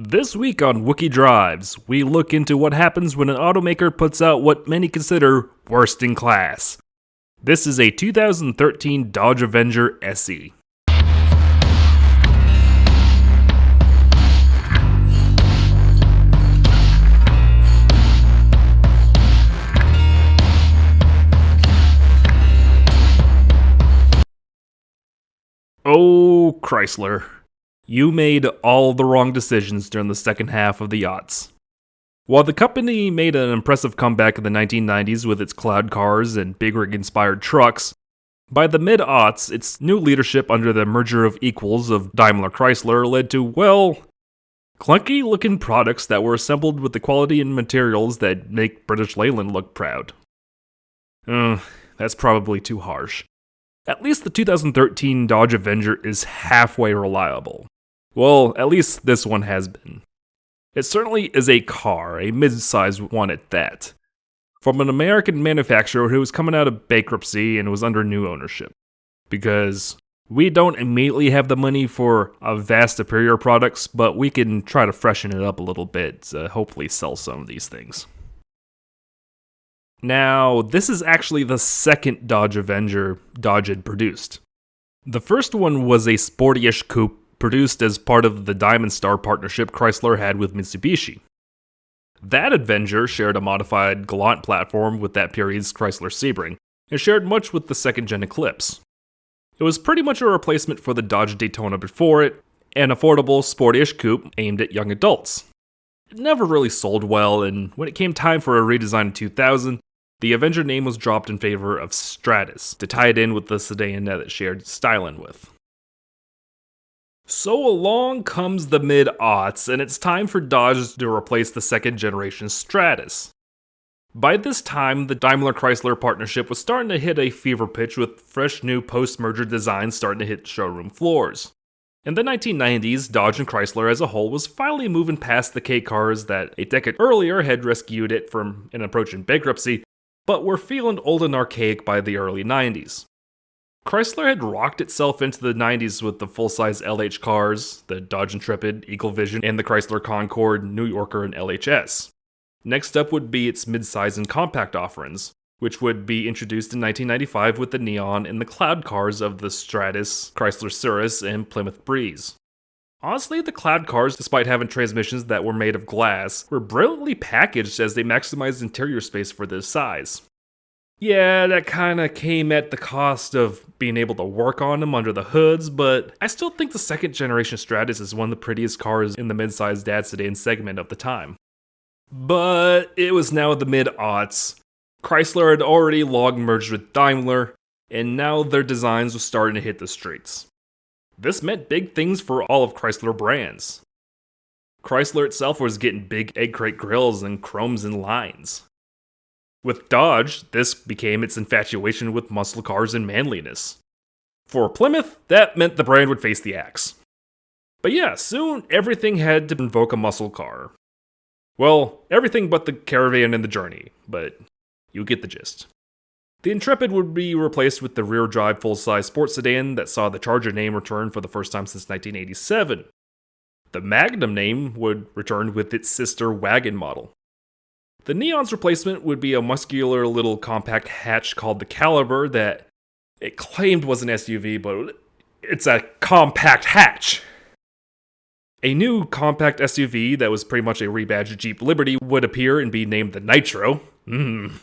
This week on Wookie Drives, we look into what happens when an automaker puts out what many consider worst in class. This is a 2013 Dodge Avenger SE. Oh, Chrysler. You made all the wrong decisions during the second half of the aughts. While the company made an impressive comeback in the 1990s with its cloud cars and big rig-inspired trucks, by the mid-aughts, its new leadership under the merger of equals of Daimler-Chrysler led to, well, clunky-looking products that were assembled with the quality and materials that make British Leyland look proud. That's probably too harsh. At least the 2013 Dodge Avenger is halfway reliable. Well, at least this one has been. It certainly is a car, a mid-sized one at that, from an American manufacturer who was coming out of bankruptcy and was under new ownership. Because we don't immediately have the money for a vast superior products, but we can try to freshen it up a little bit to hopefully sell some of these things. Now, this is actually the second Dodge Avenger Dodge had produced. The first one was a sporty-ish coupe produced as part of the Diamond Star partnership Chrysler had with Mitsubishi. That Avenger shared a modified Galant platform with that period's Chrysler Sebring, and shared much with the second-gen Eclipse. It was pretty much a replacement for the Dodge Daytona before it, an affordable, sporty-ish coupe aimed at young adults. It never really sold well, and when it came time for a redesign in 2000, the Avenger name was dropped in favor of Stratus, to tie it in with the sedan that it shared styling with. So along comes the mid-aughts, and it's time for Dodge to replace the second-generation Stratus. By this time, the Daimler-Chrysler partnership was starting to hit a fever pitch with fresh new post-merger designs starting to hit showroom floors. In the 1990s, Dodge and Chrysler as a whole was finally moving past the K cars that a decade earlier had rescued it from an approaching bankruptcy, but were feeling old and archaic by the early 90s. Chrysler had rocked itself into the 90s with the full-size LH cars, the Dodge Intrepid, Eagle Vision, and the Chrysler Concorde, New Yorker, and LHS. Next up would be its mid-size and compact offerings, which would be introduced in 1995 with the Neon and the Cloud cars of the Stratus, Chrysler Cirrus, and Plymouth Breeze. Honestly, the Cloud cars, despite having transmissions that were made of glass, were brilliantly packaged as they maximized interior space for this size. Yeah, that kinda came at the cost of being able to work on them under the hoods, but I still think the second generation Stratus is one of the prettiest cars in the mid-sized dad sedan segment of the time. But it was now the mid-aughts. Chrysler had already long merged with Daimler, and now their designs were starting to hit the streets. This meant big things for all of Chrysler brands. Chrysler itself was getting big egg crate grills and chromes and lines. With Dodge, this became its infatuation with muscle cars and manliness. For Plymouth, that meant the brand would face the axe. But yeah, soon everything had to invoke a muscle car. Well, everything but the Caravan and the Journey, but you get the gist. The Intrepid would be replaced with the rear-drive full-size sports sedan that saw the Charger name return for the first time since 1987. The Magnum name would return with its sister wagon model. The Neon's replacement would be a muscular little compact hatch called the Caliber that it claimed was an SUV, but it's a compact hatch. A new compact SUV that was pretty much a rebadged Jeep Liberty would appear and be named the Nitro. And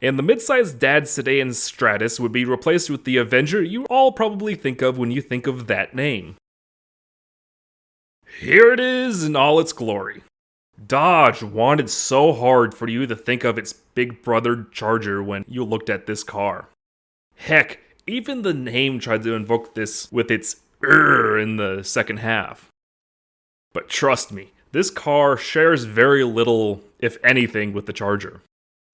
the mid-sized dad sedan Stratus would be replaced with the Avenger you all probably think of when you think of that name. Here it is in all its glory. Dodge wanted so hard for you to think of its big brother Charger when you looked at this car. Heck, even the name tried to invoke this with its in the second half. But trust me, this car shares very little, if anything, with the Charger.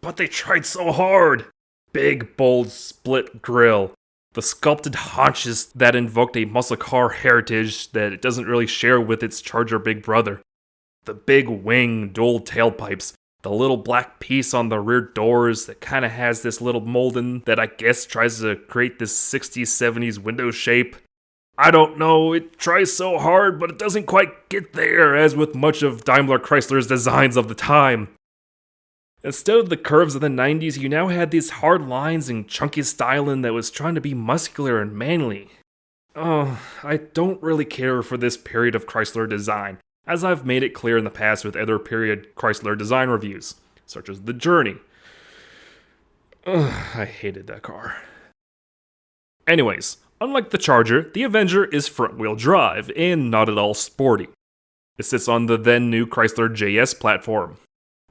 But they tried so hard! Big, bold, split grille. The sculpted haunches that invoked a muscle car heritage that it doesn't really share with its Charger big brother. The big wing, dual tailpipes, the little black piece on the rear doors that kind of has this little molding that I guess tries to create this 60s, 70s window shape. I don't know, it tries so hard, but it doesn't quite get there, as with much of Daimler Chrysler's designs of the time. Instead of the curves of the 90s, you now had these hard lines and chunky styling that was trying to be muscular and manly. Oh, I don't really care for this period of Chrysler design, as I've made it clear in the past with other period Chrysler design reviews, such as the Journey. Ugh, I hated that car. Anyways, unlike the Charger, the Avenger is front-wheel drive and not at all sporty. It sits on the then new Chrysler JS platform.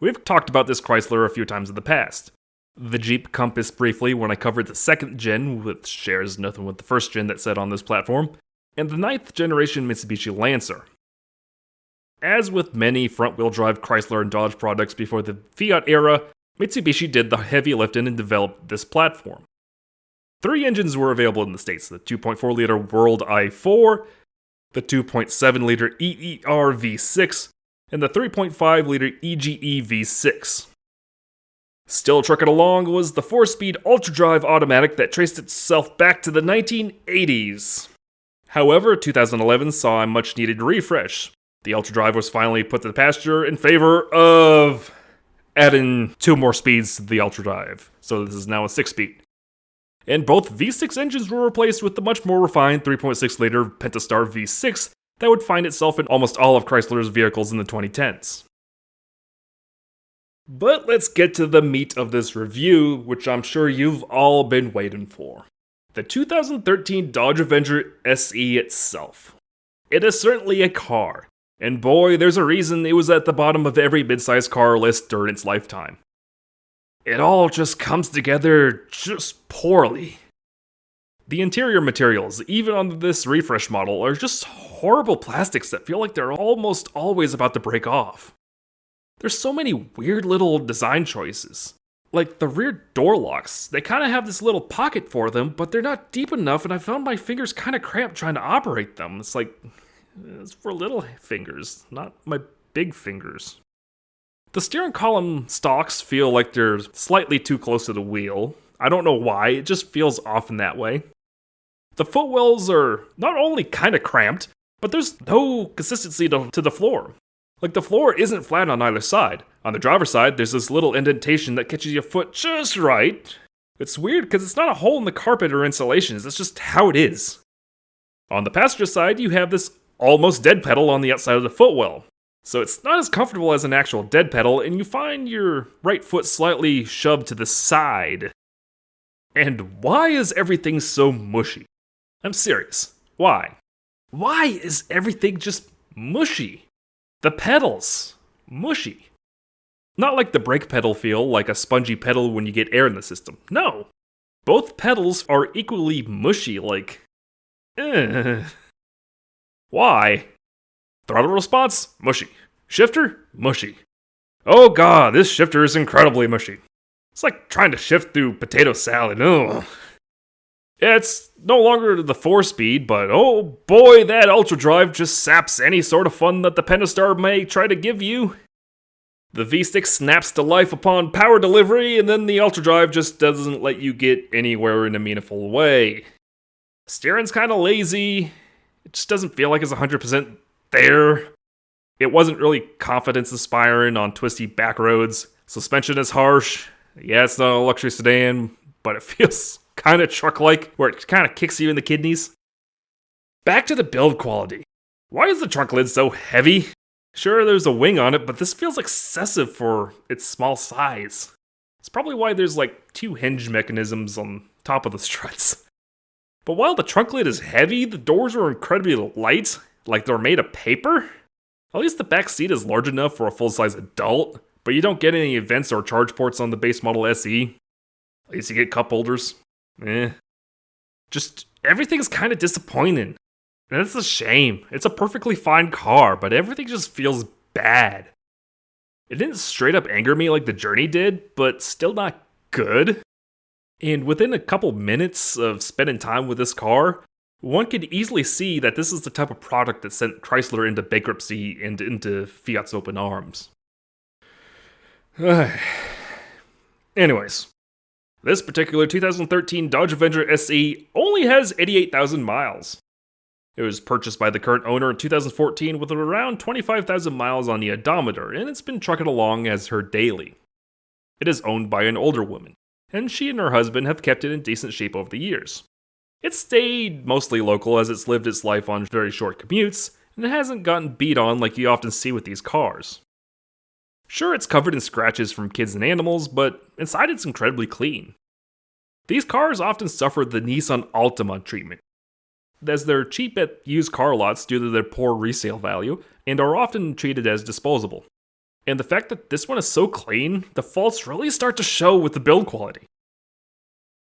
We've talked about this Chrysler a few times in the past. The Jeep Compass briefly when I covered the second gen, which shares nothing with the first gen that sat on this platform, and the 9th generation Mitsubishi Lancer. As with many front-wheel drive Chrysler and Dodge products before the Fiat era, Mitsubishi did the heavy lifting and developed this platform. 3 engines were available in the States: the 2.4-liter World i4, the 2.7-liter EER V6, and the 3.5-liter EGE V6. Still trucking along was the 4-speed ultra-drive automatic that traced itself back to the 1980s. However, 2011 saw a much-needed refresh. The ultra-drive was finally put to the pasture in favor of adding 2 more speeds to the ultra-drive, so this is now a 6-speed. And both V6 engines were replaced with the much more refined 3.6-liter Pentastar V6 that would find itself in almost all of Chrysler's vehicles in the 2010s. But let's get to the meat of this review, which I'm sure you've all been waiting for. The 2013 Dodge Avenger SE itself. It is certainly a car, and boy, there's a reason it was at the bottom of every midsize car list during its lifetime. It all just comes together just poorly. The interior materials, even on this refresh model, are just horrible plastics that feel like they're almost always about to break off. There's so many weird little design choices. Like the rear door locks, they kind of have this little pocket for them, but they're not deep enough, and I found my fingers kind of cramped trying to operate them. It's like, it's for little fingers, not my big fingers. The steering column stalks feel like they're slightly too close to the wheel. I don't know why, it just feels off in that way. The footwells are not only kind of cramped, but there's no consistency to the floor. Like, the floor isn't flat on either side. On the driver's side, there's this little indentation that catches your foot just right. It's weird because it's not a hole in the carpet or insulation, it's just how it is. On the passenger side, you have this almost dead pedal on the outside of the footwell. So it's not as comfortable as an actual dead pedal, and you find your right foot slightly shoved to the side. And why is everything so mushy? I'm serious. Why? Why is everything just mushy? The pedals. Mushy. Not like the brake pedal feel like a spongy pedal when you get air in the system. No. Both pedals are equally mushy, like... Why? Throttle response? Mushy. Shifter? Mushy. Oh god, this shifter is incredibly mushy. It's like trying to shift through potato salad. Ugh. It's no longer the 4-speed, but oh boy, that ultra drive just saps any sort of fun that the Pentastar may try to give you. The V6 snaps to life upon power delivery, and then the ultra drive just doesn't let you get anywhere in a meaningful way. Steering's kinda lazy, it just doesn't feel like it's 100% there. It wasn't really confidence-inspiring on twisty back roads. Suspension is harsh. Yeah, it's not a luxury sedan, but it feels kind of truck-like, where it kind of kicks you in the kidneys. Back to the build quality. Why is the trunk lid so heavy? Sure, there's a wing on it, but this feels excessive for its small size. It's probably why there's like 2 hinge mechanisms on top of the struts. But while the trunk lid is heavy, the doors are incredibly light, like they're made of paper. At least the back seat is large enough for a full-size adult, but you don't get any vents or charge ports on the base model SE. At least you get cup holders. Just, everything's kind of disappointing. And it's a shame. It's a perfectly fine car, but everything just feels bad. It didn't straight up anger me like the Journey did, but still not good. And within a couple minutes of spending time with this car, one could easily see that this is the type of product that sent Chrysler into bankruptcy and into Fiat's open arms. Anyways, this particular 2013 Dodge Avenger SE only has 88,000 miles. It was purchased by the current owner in 2014 with around 25,000 miles on the odometer, and it's been trucking along as her daily. It is owned by an older woman, and she and her husband have kept it in decent shape over the years. It's stayed mostly local as it's lived its life on very short commutes, and it hasn't gotten beat on like you often see with these cars. Sure, it's covered in scratches from kids and animals, but inside it's incredibly clean. These cars often suffer the Nissan Altima treatment, as they're cheap at used car lots due to their poor resale value, and are often treated as disposable. And the fact that this one is so clean, the faults really start to show with the build quality.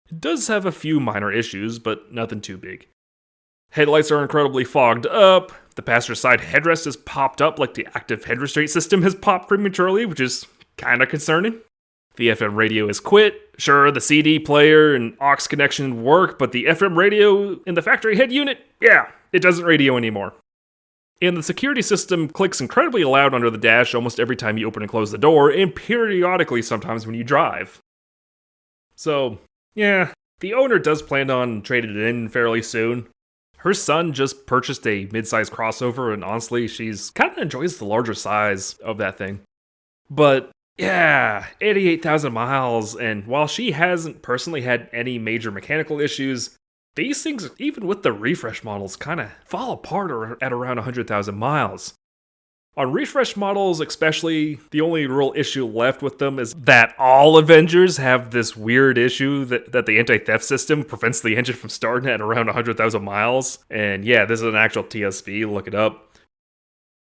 It does have a few minor issues, but nothing too big. Headlights are incredibly fogged up, the passenger side headrest is popped up like the active head restraint system has popped prematurely, which is kinda concerning. The FM radio is quit. Sure, the CD player and aux connection work, but the FM radio in the factory head unit, yeah, it doesn't radio anymore. And the security system clicks incredibly loud under the dash almost every time you open and close the door, and periodically sometimes when you drive. So, yeah, the owner does plan on trading it in fairly soon. Her son just purchased a mid-size crossover, and honestly, she's kinda enjoys the larger size of that thing. But yeah, 88,000 miles, and while she hasn't personally had any major mechanical issues, these things, even with the refresh models, kinda fall apart at around 100,000 miles. On refresh models especially, the only real issue left with them is that all Avengers have this weird issue that the anti-theft system prevents the engine from starting at around 100,000 miles. And yeah, this is an actual TSP, look it up.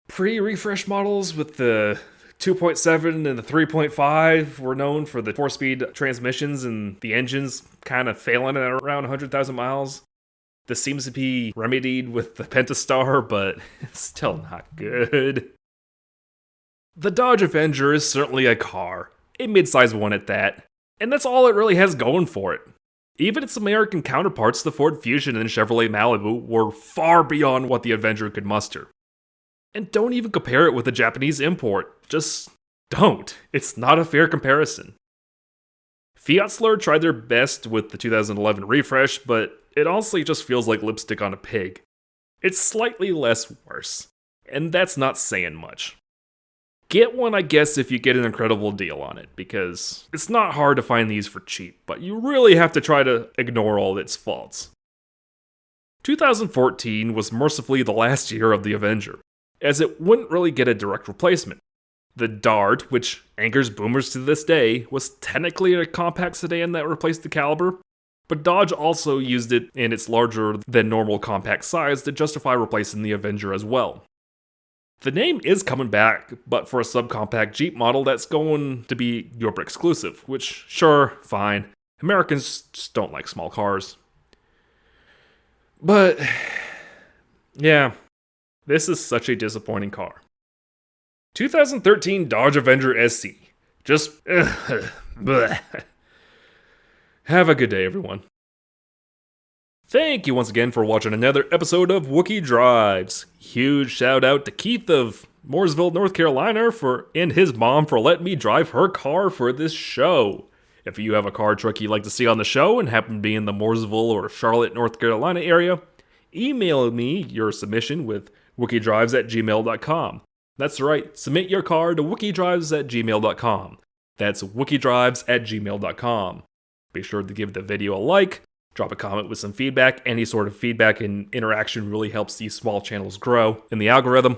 Pre-refresh models with the 2.7 and the 3.5 were known for the 4-speed transmissions and the engines kind of failing at around 100,000 miles. This seems to be remedied with the Pentastar, but it's still not good. The Dodge Avenger is certainly a car, a mid-size one at that, and that's all it really has going for it. Even its American counterparts, the Ford Fusion and Chevrolet Malibu, were far beyond what the Avenger could muster. And don't even compare it with a Japanese import. Just don't. It's not a fair comparison. Fiat Slur tried their best with the 2011 refresh, but it honestly just feels like lipstick on a pig. It's slightly less worse, and that's not saying much. Get one, I guess, if you get an incredible deal on it, because it's not hard to find these for cheap, but you really have to try to ignore all its faults. 2014 was mercifully the last year of the Avenger, as it wouldn't really get a direct replacement. The Dart, which angers boomers to this day, was technically a compact sedan that replaced the Caliber, but Dodge also used it in its larger than normal compact size to justify replacing the Avenger as well. The name is coming back, but for a subcompact Jeep model that's going to be Europe exclusive, which, sure, fine. Americans just don't like small cars. But, yeah, this is such a disappointing car. 2013 Dodge Avenger SC. Just, bleh. Have a good day, everyone. Thank you once again for watching another episode of Wookie Drives. Huge shout out to Keith of Mooresville, North Carolina and his mom for letting me drive her car for this show. If you have a car truck you'd like to see on the show and happen to be in the Mooresville or Charlotte, North Carolina area, email me your submission with wookiedrives@gmail.com. That's right, submit your car to wookiedrives@gmail.com. That's wookiedrives@gmail.com. Be sure to give the video a like, drop a comment with some feedback. Any sort of feedback and interaction really helps these small channels grow in the algorithm.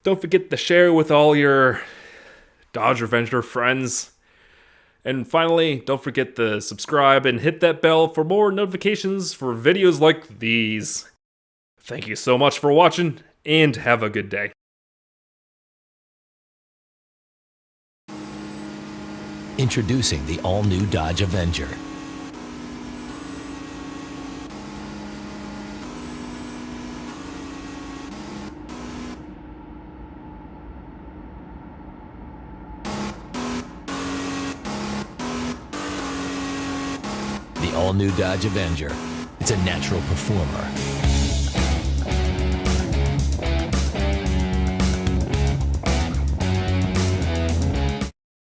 Don't forget to share with all your Dodge Avenger friends. And finally, don't forget to subscribe and hit that bell for more notifications for videos like these. Thank you so much for watching, and have a good day. Introducing the all-new Dodge Avenger. The all-new Dodge Avenger. It's a natural performer.